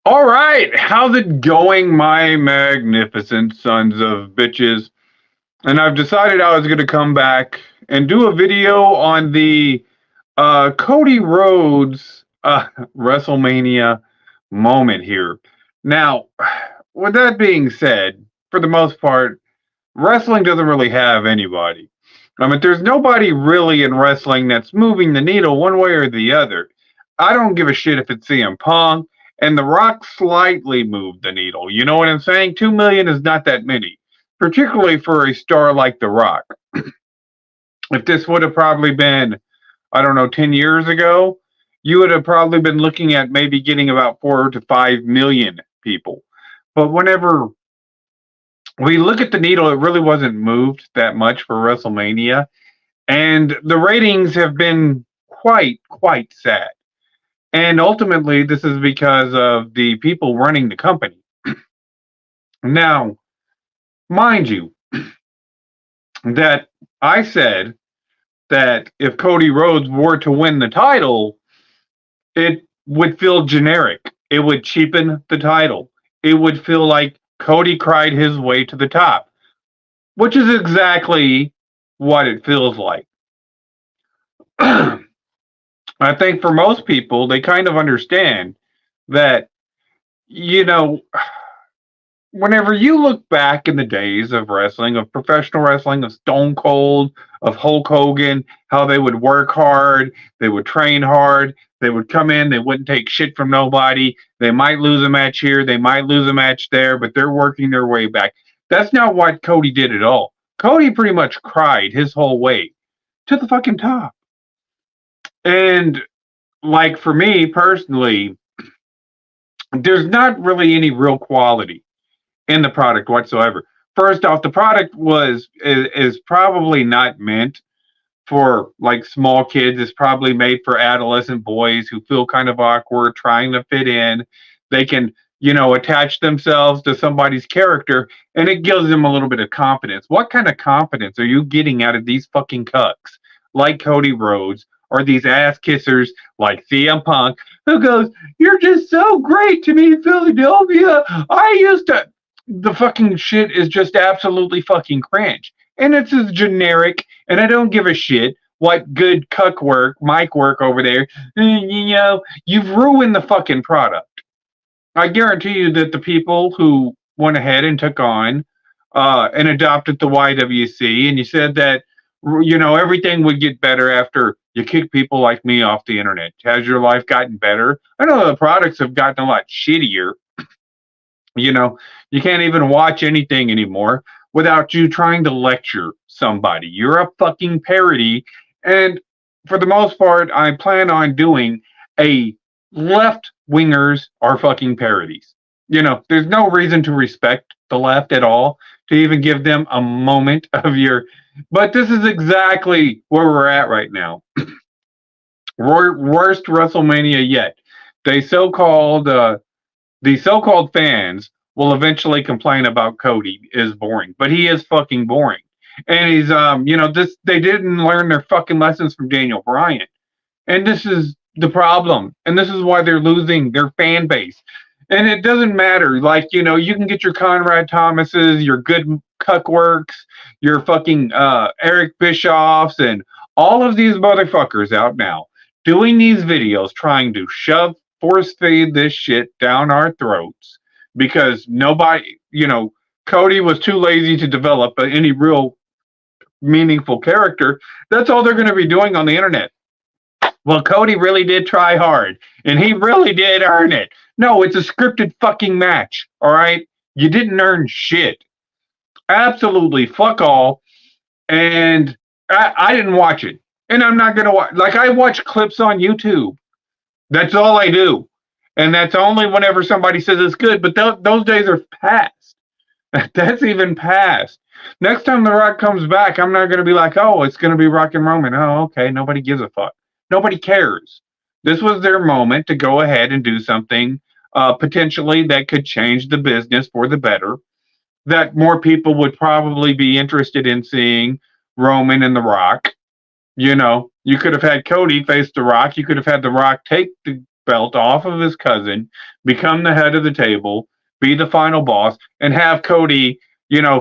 All right, how's it going, my magnificent sons of bitches? And I've decided I was going to come back and do a video on the Cody Rhodes WrestleMania moment here. Now, with that being said, for the most part, wrestling doesn't really have anybody. I mean, there's nobody really in wrestling that's moving the needle one way or the other. I don't give a shit if it's CM Punk, and The Rock slightly moved the needle. You know what I'm saying? 2 million is not that many, particularly for a star like The Rock. If this would have probably been, I don't know, 10 years ago, you would have probably been looking at maybe getting about 4 to 5 million people. But whenever we look at the needle, it really wasn't moved that much for WrestleMania. And the ratings have been quite sad. And ultimately, this is because of the people running the company. Now, mind you, that I said that if Cody Rhodes were to win the title, it would feel generic. It would cheapen the title. It would feel like Cody cried his way to the top, which is exactly what it feels like. I think for most people, they kind of understand that, you know, whenever you look back in the days of wrestling, of professional wrestling, of Stone Cold, of Hulk Hogan, how they would work hard, they would train hard, they would come in, they wouldn't take shit from nobody. They might lose a match here, they might lose a match there, but they're working their way back. That's not what Cody did at all. Cody pretty much cried his whole way to the fucking top. And like for me personally, there's not really any real quality in the product whatsoever. First off, the product is probably not meant for like small kids. It's probably made for adolescent boys who feel kind of awkward trying to fit in. They can, attach themselves to somebody's character and it gives them a little bit of confidence. What kind of confidence are you getting out of these fucking cucks like Cody Rhodes or these ass kissers like CM Punk who goes, "You're just so great to me, Philadelphia. I used to." The fucking shit is just absolutely fucking cringe. And it's as generic, and I don't give a shit what good cuck work, mic work over there. You've ruined the fucking product. I guarantee you that the people who went ahead and took on and adopted the YWC, and you said that, everything would get better after you kick people like me off the internet. Has your life gotten better? I know the products have gotten a lot shittier. You can't even watch anything anymore without you trying to lecture somebody. You're a fucking parody. And for the most part, I plan on doing a left wingers are fucking parodies. There's no reason to respect the left at all, to even give them a moment of your. But this is exactly where we're at right now. Worst WrestleMania yet. They so-called the so-called fans will eventually complain about Cody is boring, but he is fucking boring. And he's, they didn't learn their fucking lessons from Daniel Bryan. And this is the problem. And this is why they're losing their fan base. And it doesn't matter. Like, you can get your Conrad Thomases, your good Cuckworks, your fucking Eric Bischoffs, and all of these motherfuckers out now doing these videos trying to force feed this shit down our throats because nobody, Cody was too lazy to develop any real meaningful character. That's all they're going to be doing on the internet. Well, Cody really did try hard and he really did earn it. No, it's a scripted fucking match. All right. You didn't earn shit. Absolutely fuck all. And I didn't watch it. And I'm not going to watch. Like, I watch clips on YouTube. That's all I do. And that's only whenever somebody says it's good. But those days are past. That's even past. Next time The Rock comes back, I'm not going to be like, oh, it's going to be Rock and Roman. Oh, okay. Nobody gives a fuck. Nobody cares. This was their moment to go ahead and do something potentially that could change the business for the better. That more people would probably be interested in seeing Roman and The Rock. You could have had Cody face The Rock. You could have had The Rock take the belt off of his cousin, become the head of the table, be the final boss, and have Cody,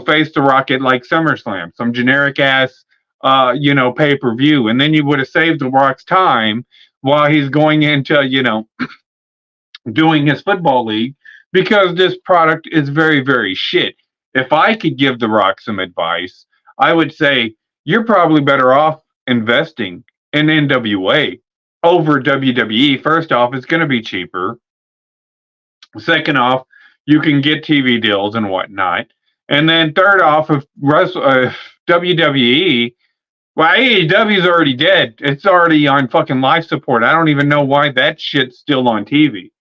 face the Rock at like SummerSlam, some generic ass, pay per view, and then you would have saved the Rock's time while he's going into, doing his football league, because this product is very, very shit. If I could give The Rock some advice, I would say you're probably better off investing in NWA over WWE. First off, it's going to be cheaper. Second off, you can get TV deals and whatnot. And then third off, if WWE, well, AEW's already dead. It's already on fucking life support. I don't even know why that shit's still on TV.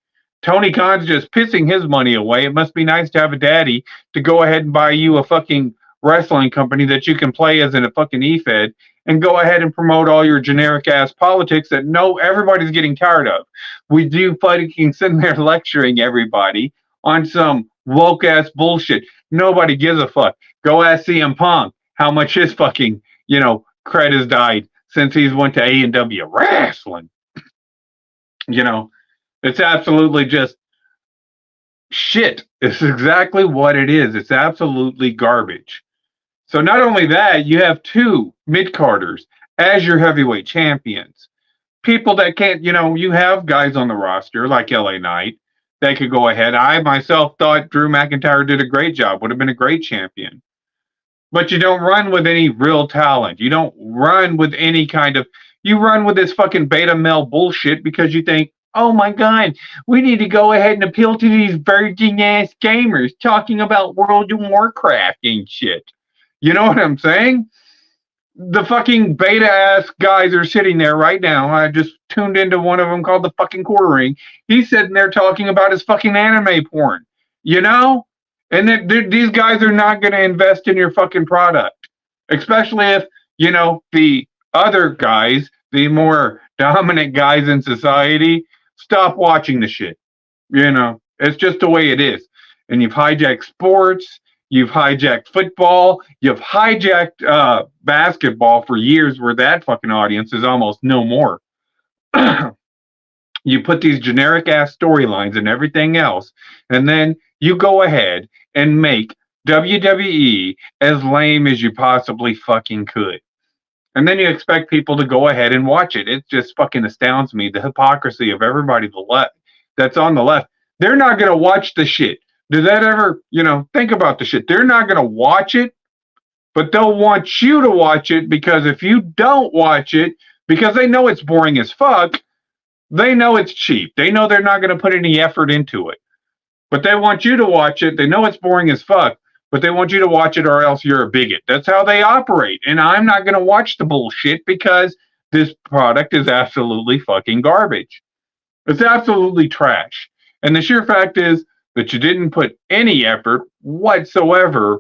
Tony Khan's just pissing his money away. It must be nice to have a daddy to go ahead and buy you a fucking wrestling company that you can play as in a fucking E-Fed and go ahead and promote all your generic ass politics that everybody's getting tired of. We do fucking sitting there lecturing everybody on some woke ass bullshit. Nobody gives a fuck. Go ask CM Punk how much his fucking, cred has died since he's went to A&W wrestling. It's absolutely just shit. It's exactly what it is. It's absolutely garbage. So not only that, you have two mid-carders as your heavyweight champions. People that can't, you have guys on the roster like LA Knight that could go ahead. I myself thought Drew McIntyre did a great job, would have been a great champion. But you don't run with any real talent. You don't run with any kind of, you run with this fucking beta male bullshit because you think, oh my God, we need to go ahead and appeal to these virgin ass gamers talking about World of Warcraft and shit. You know what I'm saying? The fucking beta ass guys are sitting there right now. I just tuned into one of them called the fucking Quartering. He's sitting there talking about his fucking anime porn. And these guys are not going to invest in your fucking product. Especially if, the other guys, the more dominant guys in society, stop watching the shit. It's just the way it is. And you've hijacked sports, you've hijacked football, you've hijacked basketball for years, where that fucking audience is almost no more. You put these generic ass storylines and everything else, and then you go ahead and make WWE as lame as you possibly fucking could. And then you expect people to go ahead and watch it. It just fucking astounds me, the hypocrisy of everybody that's on the left. They're not going to watch the shit. Did that ever, think about the shit. They're not going to watch it, but they'll want you to watch it, because if you don't watch it, because they know it's boring as fuck, they know it's cheap. They know they're not going to put any effort into it. But they want you to watch it. They know it's boring as fuck, but they want you to watch it, or else you're a bigot. That's how they operate. And I'm not going to watch the bullshit because this product is absolutely fucking garbage. It's absolutely trash. And the sheer fact is that you didn't put any effort whatsoever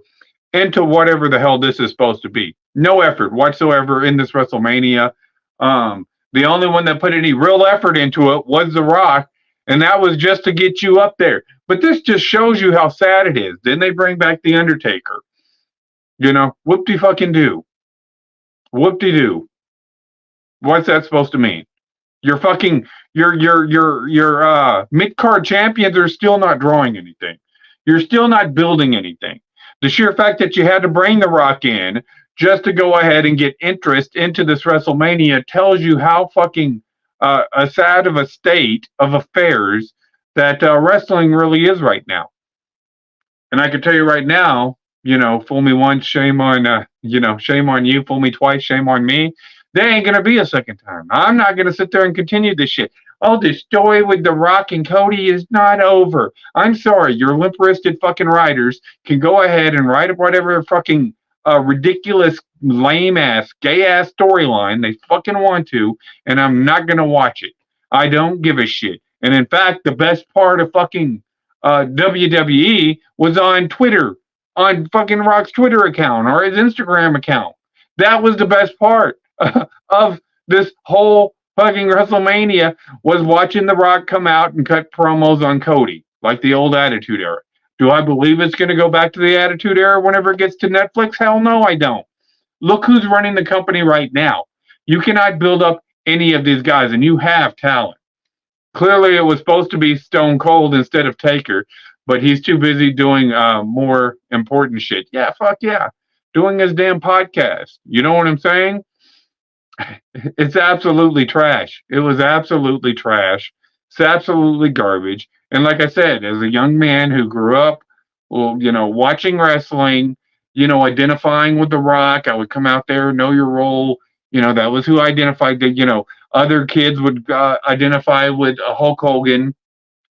into whatever the hell this is supposed to be. No effort whatsoever in this WrestleMania. The only one that put any real effort into it was The Rock, and that was just to get you up there. But this just shows you how sad it is. Then they bring back The Undertaker. Whoop-de-fucking-do. Whoop-de-doo. What's that supposed to mean? Your mid-card champions are still not drawing anything. You're still not building anything. The sheer fact that you had to bring The Rock in just to go ahead and get interest into this WrestleMania tells you how fucking a sad of a state of affairs that wrestling really is right now. And I can tell you right now, fool me once, shame on you. Fool me twice, shame on me. There ain't going to be a second time. I'm not going to sit there and continue this shit. Oh, the story with The Rock and Cody is not over. I'm sorry. Your limp-wristed fucking writers can go ahead and write whatever fucking ridiculous, lame-ass, gay-ass storyline they fucking want to, and I'm not going to watch it. I don't give a shit. And in fact, the best part of fucking WWE was on Twitter, on fucking Rock's Twitter account or his Instagram account. That was the best part of this whole fucking WrestleMania, was watching The Rock come out and cut promos on Cody, like the old Attitude Era. Do I believe it's going to go back to the Attitude Era whenever it gets to Netflix? Hell no, I don't. Look who's running the company right now. You cannot build up any of these guys, and you have talent. Clearly, it was supposed to be Stone Cold instead of Taker, but he's too busy doing more important shit. Yeah, fuck yeah. Doing his damn podcast. You know what I'm saying? It's absolutely trash. It was absolutely trash. It's absolutely garbage. And like I said, as a young man who grew up, well, watching wrestling, identifying with The Rock, I would come out there, know your role. That was who I identified. That other kids would identify with Hulk Hogan.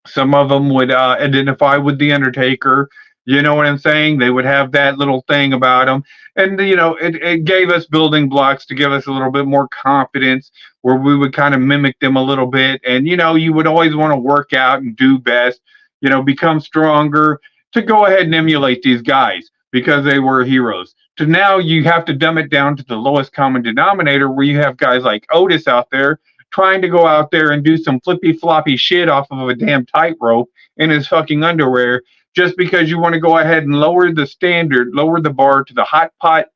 Some of them would identify with the Undertaker. You know what I'm saying? They would have that little thing about them, and it gave us building blocks to give us a little bit more confidence, where we would kind of mimic them a little bit. And you would always want to work out and do best. Become stronger to go ahead and emulate these guys because they were heroes. To now you have to dumb it down to the lowest common denominator, where you have guys like Otis out there trying to go out there and do some flippy floppy shit off of a damn tightrope in his fucking underwear, just because you want to go ahead and lower the standard, lower the bar to the hot pot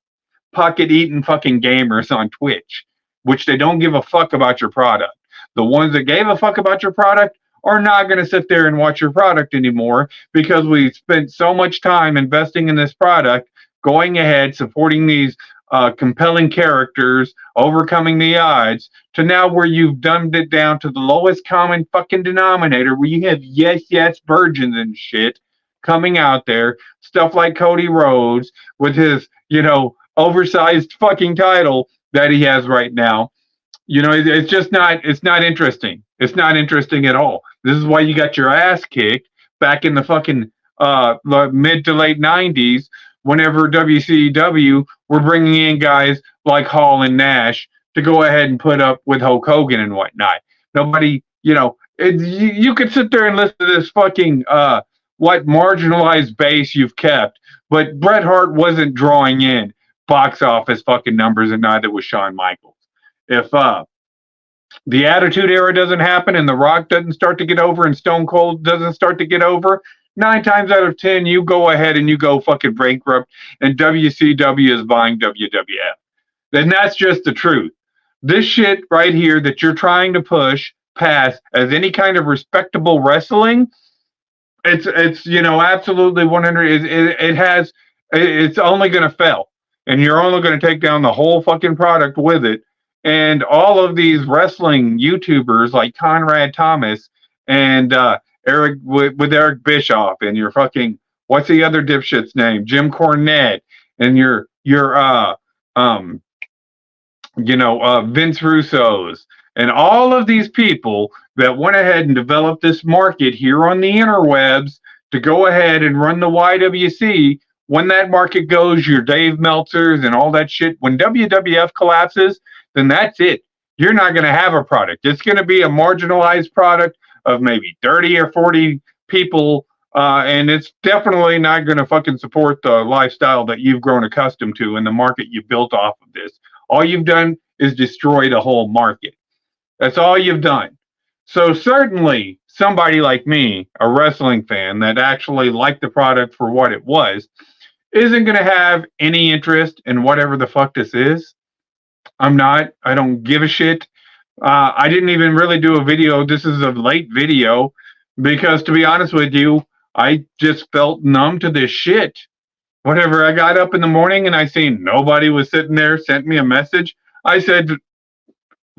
pocket eating fucking gamers on Twitch, which they don't give a fuck about your product. The ones that gave a fuck about your product are not going to sit there and watch your product anymore, because we spent so much time investing in this product, going ahead, supporting these compelling characters, overcoming the odds, to now where you've dumbed it down to the lowest common fucking denominator, where you have yes virgins and shit coming out there, stuff like Cody Rhodes with his, oversized fucking title that he has right now. It's just not, it's not interesting. It's not interesting at all. This is why you got your ass kicked back in the fucking mid to late 90s, whenever WCW were bringing in guys like Hall and Nash to go ahead and put up with Hulk Hogan and whatnot. Nobody, you could sit there and listen to this fucking what marginalized base you've kept, but Bret Hart wasn't drawing in box office fucking numbers, and neither was Shawn Michaels. If the Attitude Era doesn't happen, and The Rock doesn't start to get over, and Stone Cold doesn't start to get over, 9 times out of 10, you go ahead and you go fucking bankrupt, and WCW is buying WWF. Then that's just the truth. This shit right here that you're trying to push past as any kind of respectable wrestling, it's absolutely 100. It's only going to fail, and you're only going to take down the whole fucking product with it. And all of these wrestling YouTubers like Conrad Thomas and Eric with Eric Bischoff, and your fucking, what's the other dipshit's name, Jim Cornette, and your Vince Russo's, and all of these people that went ahead and developed this market here on the interwebs to go ahead and run the YWC. When that market goes, your Dave Meltzers and all that shit, when WWF collapses, then that's it. You're not going to have a product. It's going to be a marginalized product of maybe 30 or 40 people, and it's definitely not going to fucking support the lifestyle that you've grown accustomed to and the market you built off of this. All you've done is destroy the whole market. That's all you've done. So certainly somebody like me, a wrestling fan that actually liked the product for what it was, isn't going to have any interest in whatever the fuck this is. I'm not. I don't give a shit. I didn't even really do a video. This is a late video because, to be honest with you, I just felt numb to this shit. Whenever I got up in the morning and I seen nobody was sitting there, sent me a message, I said,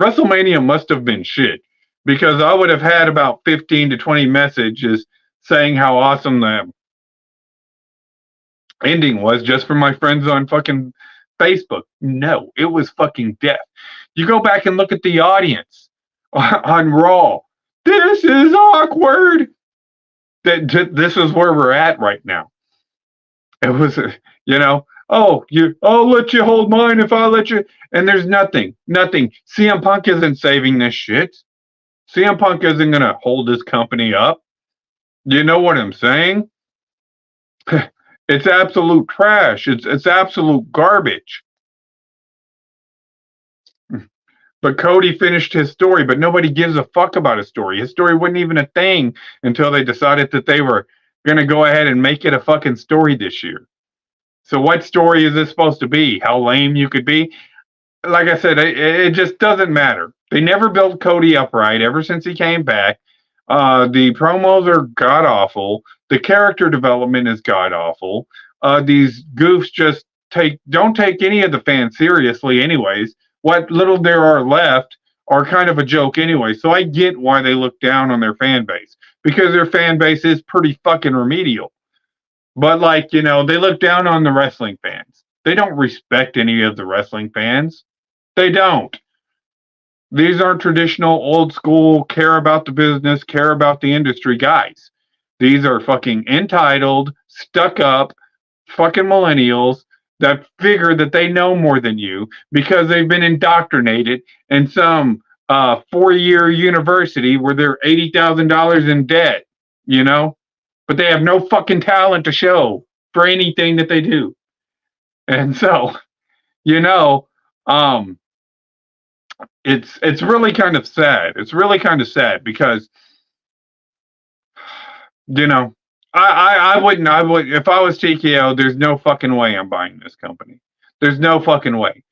WrestleMania must have been shit, because I would have had about 15 to 20 messages saying how awesome the ending was just from my friends on fucking Facebook. No, it was fucking death. You go back and look at the audience on Raw. This is awkward. This is where we're at right now. It was, I'll let you hold mine if I let you. And there's nothing. CM Punk isn't saving this shit. CM Punk isn't going to hold this company up. You know what I'm saying? It's absolute trash. It's absolute garbage. But Cody finished his story, but nobody gives a fuck about his story. His story wasn't even a thing until they decided that they were going to go ahead and make it a fucking story this year. So what story is this supposed to be? How lame you could be? Like I said, it just doesn't matter. They never built Cody upright ever since he came back. The promos are god awful. The character development is god awful. These goofs just don't take any of the fans seriously, anyways. What little there are left are kind of a joke anyway. So I get why they look down on their fan base, because their fan base is pretty fucking remedial. But like, they look down on the wrestling fans. They don't respect any of the wrestling fans. They don't. These aren't traditional, old school, care about the business, care about the industry guys. These are fucking entitled, stuck up, fucking millennials that figure that they know more than you because they've been indoctrinated in some 4-year university where they're $80,000 in debt, but they have no fucking talent to show for anything that they do. And so, you know, um, it's really kind of sad. It's really kind of sad because you know I wouldn't I would if I was TKO. There's no fucking way I'm buying this company. There's no fucking way.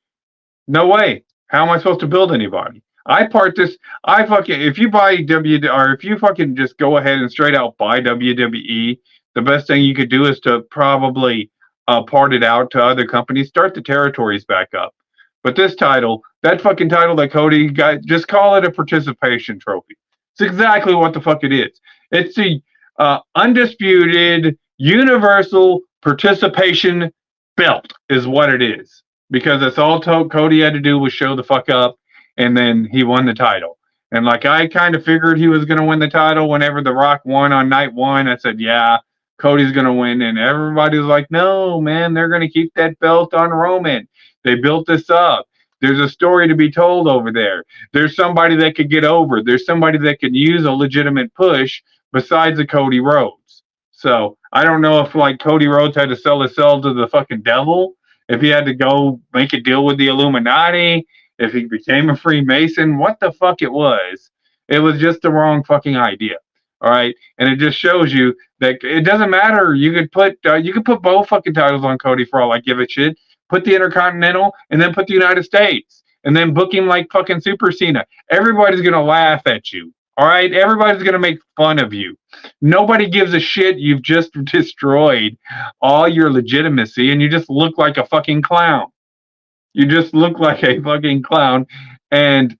No way. How am I supposed to build anybody? I part this. I fucking if you buy or if you fucking just go ahead and straight out buy WWE, the best thing you could do is to probably part it out to other companies, start the territories back up. But this title, that fucking title that Cody got, just call it a participation trophy. It's exactly what the fuck it is. It's the undisputed universal participation belt is what it is, because that's all Cody had to do was show the fuck up, and then he won the title. And like I kind of figured he was going to win the title whenever The Rock won on night one. I said, yeah, Cody's going to win. And everybody was like, no, man, they're going to keep that belt on Roman. They built this up. There's a story to be told over there. There's somebody that could get over. There's somebody that could use a legitimate push besides a Cody Rhodes. So I don't know if like Cody Rhodes had to sell his soul to the fucking devil, if he had to go make a deal with the Illuminati, if he became a Freemason, what the fuck it was. It was just the wrong fucking idea. All right, and it just shows you that it doesn't matter. You could put both fucking titles on Cody for all I give a shit. Put the Intercontinental and then put the United States, and then book him like fucking Super Cena. Everybody's gonna laugh at you. All right, everybody's gonna make fun of you. Nobody gives a shit. You've just destroyed all your legitimacy, and you just look like a fucking clown. You just look like a fucking clown, and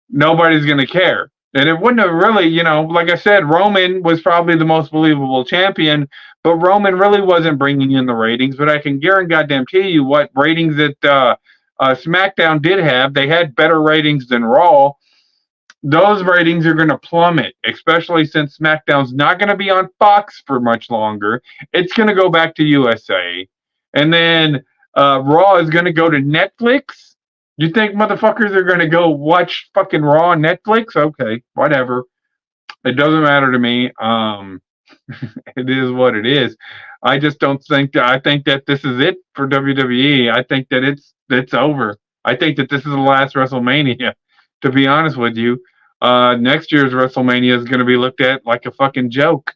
nobody's gonna care. And it wouldn't have really, like I said, Roman was probably the most believable champion, but Roman really wasn't bringing in the ratings. But I can guarantee you what ratings that SmackDown did have. They had better ratings than Raw. Those ratings are going to plummet, especially since SmackDown's not going to be on Fox for much longer. It's going to go back to USA. And then Raw is going to go to Netflix. You think motherfuckers are going to go watch fucking Raw on Netflix? Okay, whatever. It doesn't matter to me. It is what it is. I just don't think that. I think that this is it for WWE. I think that it's over. I think that this is the last WrestleMania. To be honest with you, next year's WrestleMania is going to be looked at like a fucking joke.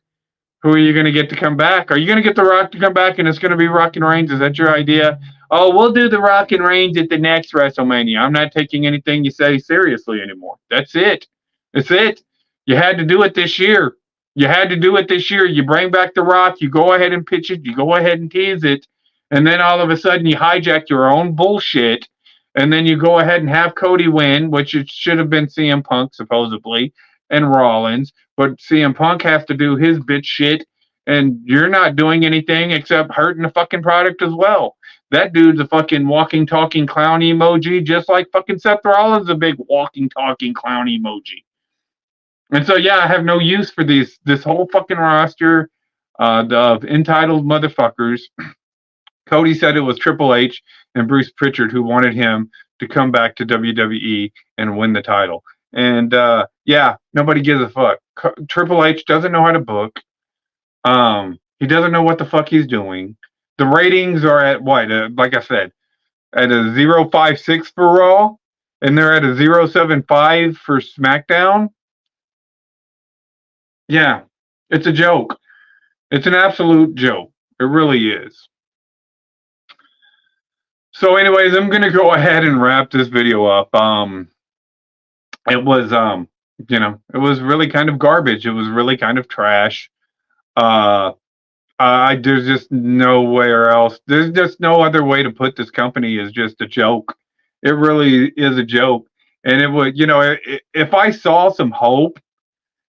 Who are you going to get to come back? Are you going to get The Rock to come back and it's going to be Rock and Reigns? Is that your idea? Oh, we'll do The Rock and Reigns at the next WrestleMania. I'm not taking anything you say seriously anymore. That's it. That's it. You had to do it this year. You had to do it this year. You bring back The Rock. You go ahead and pitch it. You go ahead and tease it. And then all of a sudden you hijack your own bullshit. And then you go ahead and have Cody win, which it should have been CM Punk, supposedly, and Rollins. But CM Punk has to do his bitch shit, and you're not doing anything except hurting the fucking product as well. That dude's a fucking walking, talking clown emoji, just like fucking Seth Rollins is a big walking, talking clown emoji. And so, yeah, I have no use for this whole fucking roster of entitled motherfuckers. Cody said it was Triple H and Bruce Pritchard who wanted him to come back to WWE and win the title. And yeah, nobody gives a fuck. Triple H doesn't know how to book. He doesn't know what the fuck he's doing. The ratings are at what? Like I said, at a 0.56 for Raw, and they're at a 0.75 for SmackDown. Yeah, it's a joke. It's an absolute joke. It really is. So, anyways, I'm gonna go ahead and wrap this video up. It was It was really kind of garbage. It was really kind of trash. Uh, there's just nowhere else. There's just no other way to put this company is just a joke. It really is a joke. And it would, if I saw some hope,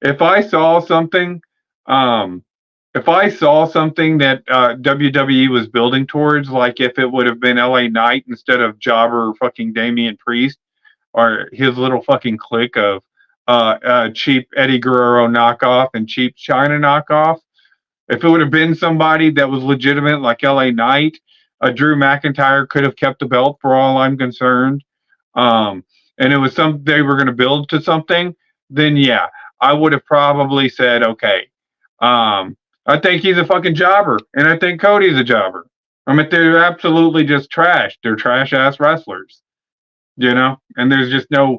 if I saw something, um, if I saw something that WWE was building towards, like if it would have been LA Knight instead of Jobber fucking Damian Priest or his little fucking clique of cheap Eddie Guerrero knockoff and cheap China knockoff, if it would have been somebody that was legitimate like LA Knight, Drew McIntyre could have kept the belt for all I'm concerned. Um, and it was some they were going to build to something, then yeah, I would have probably said, okay, I think he's a fucking jobber, and I think Cody's a jobber. I mean, they're absolutely just trash. They're trash ass wrestlers, and there's just no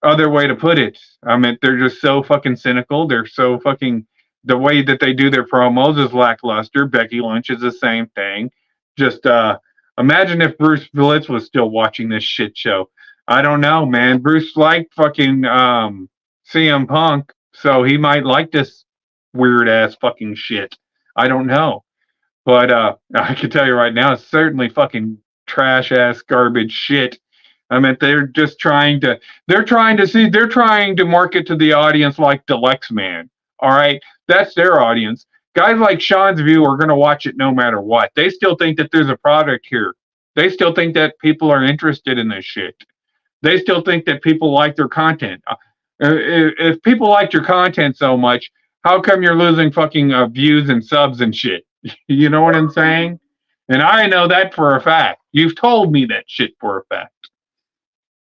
other way to put it. I mean, they're just so fucking cynical. They're so fucking the way that they do their promos is lackluster. Becky Lynch is the same thing. Just imagine if Bruce Blitz was still watching this shit show. I don't know, man. Bruce liked fucking CM Punk, so he might like this weird ass fucking shit. I don't know. But I can tell you right now, it's certainly fucking trash ass garbage shit. I mean, they're trying to market to the audience like Deluxe Man. All right, that's their audience. Guys like Sean's View are going to watch it no matter what. They still think that there's a product here. They still think that people are interested in this shit. They still think that people like their content. If people liked your content so much, how come you're losing fucking views and subs and shit? You know what I'm saying? And I know that for a fact. You've told me that shit for a fact.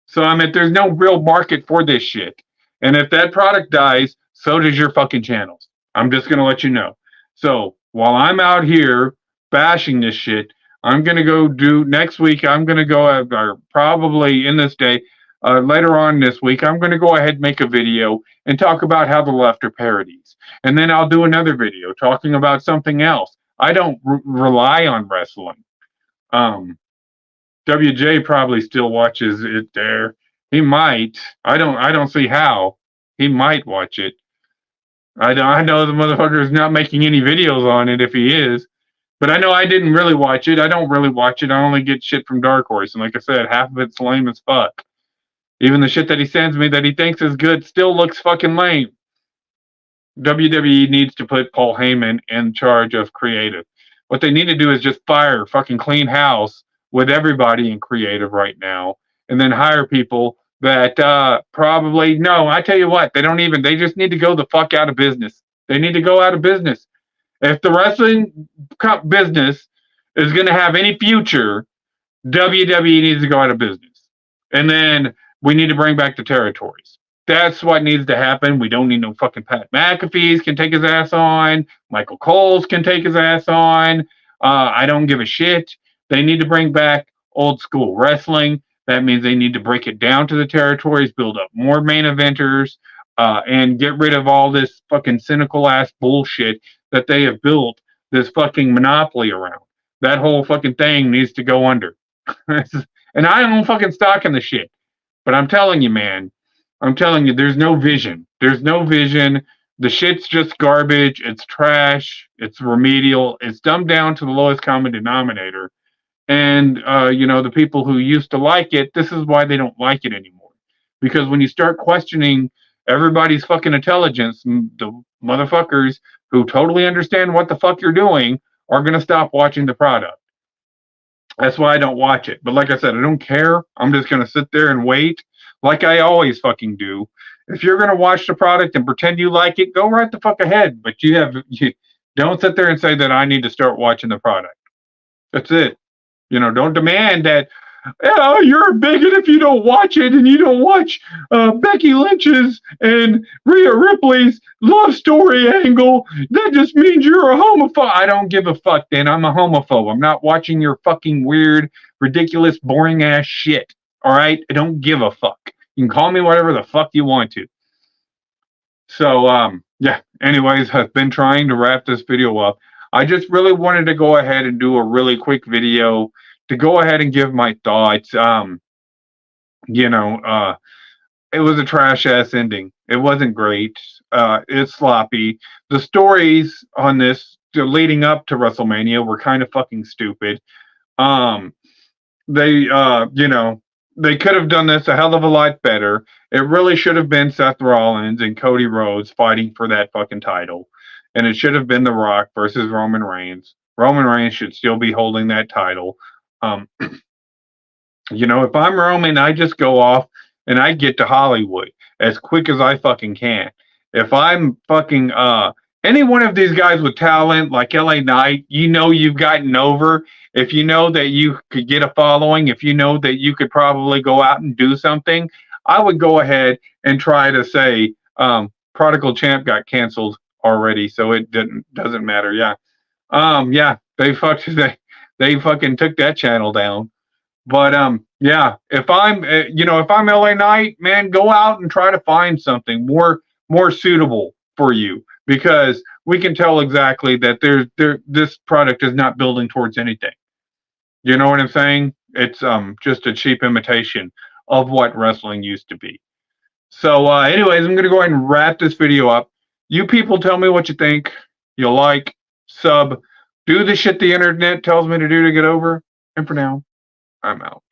So I mean, there's no real market for this shit. And if that product dies, so does your fucking channels. I'm just gonna let you know. So while I'm out here bashing this shit, I'm gonna go do next week. I'm gonna go or probably in this day, later on this week. I'm gonna go ahead and make a video and talk about how the left are parodies, and then I'll do another video talking about something else. I don't rely on wrestling. Um, WJ probably still watches it there. He might. I don't see how. He might watch it. I know the motherfucker is not making any videos on it if he is. But I know I didn't really watch it. I don't really watch it. I only get shit from Dark Horse. And like I said, half of it's lame as fuck. Even the shit that he sends me that he thinks is good still looks fucking lame. WWE needs to put Paul Heyman in charge of creative. What they need to do is just fire fucking clean house with everybody in creative right now, and then hire people that probably no. I tell you what, they just need to go the fuck out of business. They need to go out of business. If the wrestling business is going to have any future, WWE needs to go out of business, and then we need to bring back the territories. That's what needs to happen. We don't need no fucking Pat McAfee's can take his ass on. Michael Cole's can take his ass on. I don't give a shit. They need to bring back old school wrestling. That means they need to break it down to the territories, build up more main eventers, and get rid of all this fucking cynical ass bullshit that they have built this fucking monopoly around. That whole fucking thing needs to go under. And I don't fucking stock in the shit. But I'm telling you, man, there's no vision. There's no vision. The shit's just garbage. It's trash. It's remedial. It's dumbed down to the lowest common denominator. And, the people who used to like it, this is why they don't like it anymore. Because when you start questioning everybody's fucking intelligence, the motherfuckers who totally understand what the fuck you're doing are going to stop watching the product. That's why I don't watch it. But like I said, I don't care. I'm just going to sit there and wait like I always fucking do. If you're going to watch the product and pretend you like it, go right the fuck ahead. But you don't sit there and say that I need to start watching the product. That's it. Don't demand that, oh, you're a bigot if you don't watch it and you don't watch Becky Lynch's and Rhea Ripley's love story angle. That just means you're a homophobe. I don't give a fuck, then. I'm a homophobe. I'm not watching your fucking weird, ridiculous, boring ass shit. All right? I don't give a fuck. You can call me whatever the fuck you want to. So, yeah. Anyways, I've been trying to wrap this video up. I just really wanted to go ahead and do a really quick video to go ahead and give my thoughts. it was a trash ass ending. It wasn't great. It's sloppy. The stories on this leading up to WrestleMania were kind of fucking stupid. Um, they they could have done this a hell of a lot better. It really should have been Seth Rollins and Cody Rhodes fighting for that fucking title, and it should have been The Rock versus Roman Reigns. Roman Reigns should still be holding that title. Um, if I'm Roman, I just go off and I get to Hollywood as quick as I fucking can. If I'm fucking any one of these guys with talent like LA Knight, you've gotten over. If you know that you could get a following, if you know that you could probably go out and do something, I would go ahead and try to say Prodigal Champ got canceled already, so it doesn't matter. Yeah. Yeah, they fucking took that channel down. But yeah, if I'm if I'm LA Knight, man, go out and try to find something more suitable for you, because we can tell exactly that this product is not building towards anything. You know what I'm saying? It's just a cheap imitation of what wrestling used to be. So anyways, I'm gonna go ahead and wrap this video up. You people tell me what you think. You like, sub, do the shit the internet tells me to do to get over. And for now, I'm out.